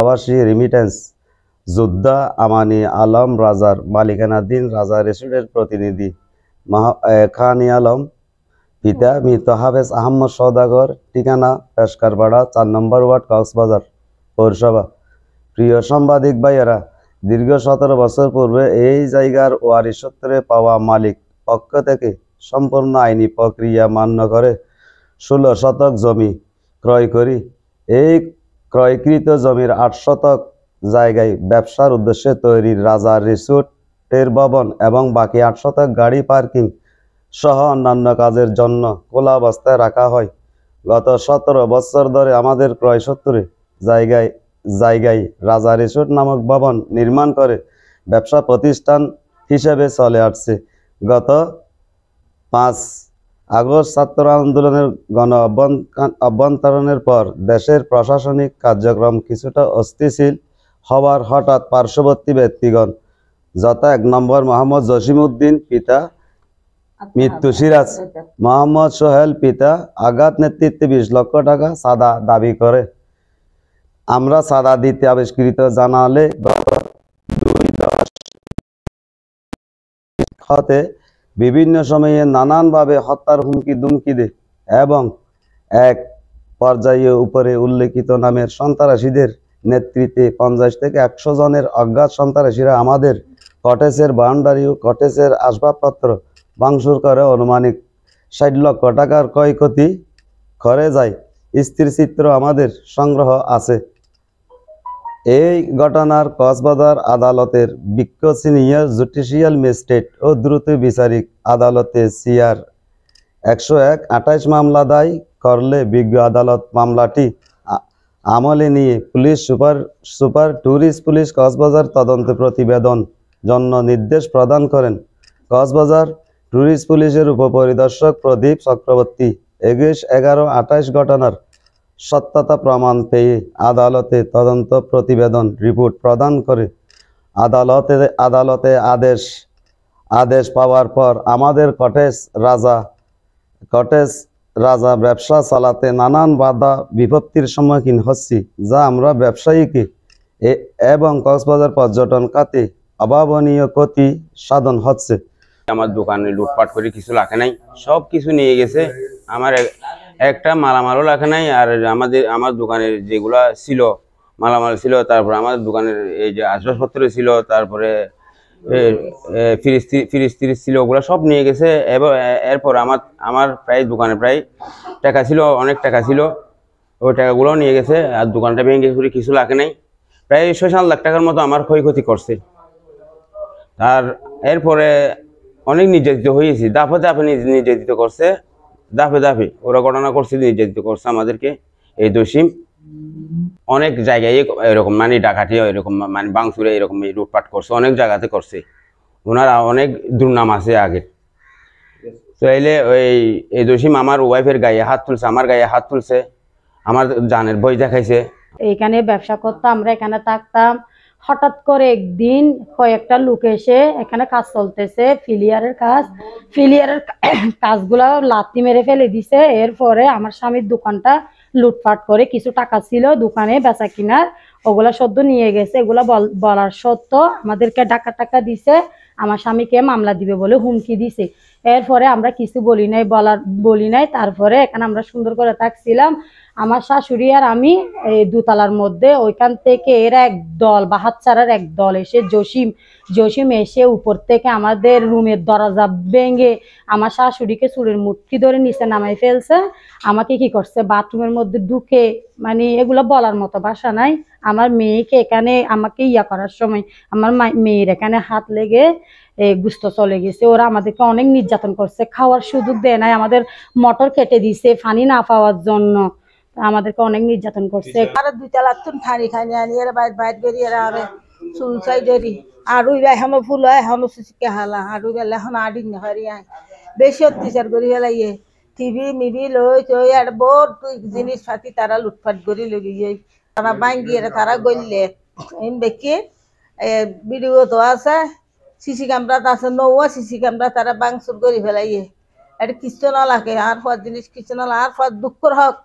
প্রবাসী রেমিটেন্স যোদ্ধা আমানি আলম রাজার মালিকানাধীন রাজা রেস্টুরেন্টের প্রতিনিধি খানি আলম, পিতা মৃত হাফেজ আহমদ সওদাগর, ঠিকানা পেশকারপাড়া 4 নম্বর ওয়ার্ড, কক্সবাজার পৌরসভা। প্রিয় সাংবাদিক ভাইয়েরা, দীর্ঘ 17 বছর পূর্বে এই জায়গার ওয়ারিশ সূত্রে পাওয়া মালিক পক্ষ থেকে সম্পূর্ণ আইনি প্রক্রিয়া মান্য করে 16 শতক জমি ক্রয় করি। এই ক্রয়কৃত জমির 8 শতক জায়গায় ব্যবসার উদ্দেশ্যে তৈরি রাজা রিসোর্টের ভবন এবং বাকি 8 শতক গাড়ি পার্কিং সহ অন্যান্য কাজের জন্য খোলা অবস্থায় রাখা হয়। গত 17 বছর ধরে আমাদের ক্রয় সূত্রে জায়গায় রাজা রিসোর্ট নামক ভবন নির্মাণ করে ব্যবসা প্রতিষ্ঠান হিসেবে চলে আসছে। গত 5 আগস্ট ছাত্র আন্দোলনের গণ অভ্যন্তরণের পর দেশের প্রশাসনিক কার্যক্রম কিছুটা অস্থিতিশীল হওয়ার হঠাৎ পার্শ্ববর্তী ব্যক্তিগণ যথা 1 নম্বর মোহাম্মদ জসিমউদ্দিন, পিতা মৃত্যু সিরাজ, মোহাম্মদ সোহেল, পিতা আঘাত নেতৃত্বে 20 লক্ষ টাকা চাঁদা দাবি করে। আমরা চাঁদা দিতে আবিষ্কৃত জানালে গত 2-10 হতে বিভিন্ন সময়ে নানানভাবে হত্যার হুমকি দুমকি দেয় এবং এক পর্যায়ে উপরে উল্লেখিত নামের সন্ত্রাসীদের নেতৃত্বে 50 থেকে 100 জনের অজ্ঞাত সন্ত্রাসীরা আমাদের কটেজের বাউন্ডারি ও কটেজের আসবাবপত্র ভাঙচুর করে অনুমানিক 60 লক্ষ টাকার ক্ষয়ক্ষতি করে যায়। স্থিরচিত্র আমাদের সংগ্রহ আছে। এই ঘটনার কক্সবাজার আদালতের বিজ্ঞ সিনিয়র জুডিশিয়াল ম্যাজিস্ট্রেট ও দ্রুত বিচারিক আদালতে CR 101/28 মামলা দায় করলে বিজ্ঞ আদালত মামলাটি আমলে নিয়ে police super tourist police Cox's Bazar তদন্ত প্রতিবেদন জন্য নির্দেশ প্রদান করেন। কক্সবাজার ট্যুরিস্ট পুলিশের উপপরিদর্শক প্রদীপ চক্রবর্তী 21/11/28 ঘটনার সত্যতা প্রমাণ পেয়ে আদালতে তদন্ত প্রতিবেদন রিপোর্ট প্রদান করে। আদালতে আদেশ পাওয়ার পর আমাদের কটেজ রাজা ব্যবসা চালাতে নানান বাধা বিপত্তির সম্মুখীন হচ্ছি, যা আমরা ব্যবসায়ীকে এবং কক্সবাজার পর্যটন খাতে অভাবনীয় ক্ষতি সাধন হচ্ছে। আমার দোকানে লুটপাট করে কিছু রাখে নাই, সব কিছু নিয়ে গেছে। আমার একটা মালামালও রাখে নাই। আর আমার দোকানের যেগুলা ছিল মালামাল ছিল, তারপরে আমার দোকানের এই যে আসবাবপত্র ছিল, তারপরে ফ্রিজ ছিল, ওগুলো সব নিয়ে গেছে। এরপর আমার প্রায় দোকানে প্রায় টাকা ছিল, অনেক টাকা ছিল, ওই টাকাগুলো নিয়ে গেছে। আর দোকানটা ভেঙে করে কিছু রাখে নাই, প্রায় 6-7 লাখ টাকার মতো আমার ক্ষয়ক্ষতি করছে। আর এরপরে অনেক নির্যাতিত হয়েছি, দাফে দাফে নির্যাতিত করছে, দাফে দাফে ওরা ঘটনা করছে, নির্যাতিত করছে আমাদেরকে। এই দোষীম অনেক জায়গায় এরকম মানে ডাকাতি, এরকম মানে বাংসুরে এরকম লুটপাট করছে, অনেক জায়গাতে করছে। ওনারা অনেক দুর্নাম আছে আগে। তো এলে এই দোষীম আমার ওয়াইফের গায়ে হাত তুলছে, আমার গায়ে হাত তুলছে, আমার জানের ভয় দেখাইছে। এইখানে ব্যবসা করতাম, আমরা এখানে থাকতাম। হঠাৎ করে একদিন কয়েকটা লোক এসে এখানে কাজ চলতেছে, ফিলিয়ারের কাজগুলা লাথি মেরে ফেলে দিছে। এরপরে আমার স্বামীর দোকানটা লুটপাট করে কিছু টাকা ছিল দোকানে বেচা কিনার, ওগুলা সদ্য নিয়ে গেছে। এগুলা বলার সত্ত্বেও আমাদেরকে টাকা দিছে, আমার স্বামীকে মামলা দিবে বলে হুমকি দিছে। এরপরে আমরা কিছু বলি নাই। তারপরে এখানে আমরা সুন্দর করে থাকছিলাম, আমার শাশুড়ি আর আমি এই দোতলার মধ্যে। ওইখান থেকে এরা এক দল, বাহাচ্চারার এক দল এসে জসিম এসে উপর থেকে আমাদের রুমের দরজা ভেঙে আমার শাশুড়িকে চুলের মুঠি ধরে নিচে নামাই ফেলছে। আমাকে কি করছে, বাথরুমের মধ্যে ঢুকে, মানে এগুলো বলার মতো ভাষা নাই। আমার মেয়েকে এখানে আমাকে করার সময় আমার মেয়ের এখানে হাত লেগে গুস্ত চলে গেছে। ওরা আমাদেরকে অনেক নির্যাতন করছে, খাওয়ার সুযোগ দেয় নাই, আমাদের মোটর কেটে দিছে পানি না পাওয়ার জন্য, আমাদেরকে অনেক নির্যাতন করছে। আর 2 তালাক তুন খানি আনি এর বাইর করি এরা আরে সুইসাইডেরি আর ওইরা এখনো ফুল হয়, এখনো সুচিকে হালা আর ওইরা এখন আড়ি না হারি আয় বেশি অত্যাচার করি ফেলাইয়ে। টিভি মিভি লই আর বহুত জিনিস পাতি তারা লুটপাট করি লইয়ে তারা ভাঙ্গিয়ে তারা গইলে এম দেখি ভিডিও তো আছে, সিসি ক্যামেরা আছে, নৌয়া সিসি ক্যামেরা তারা ভাঙচুর করি ফেলাইয়ে। এটা কিছু না লাগে আর পর জিনিস কিছু না আর পর দুঃখর হক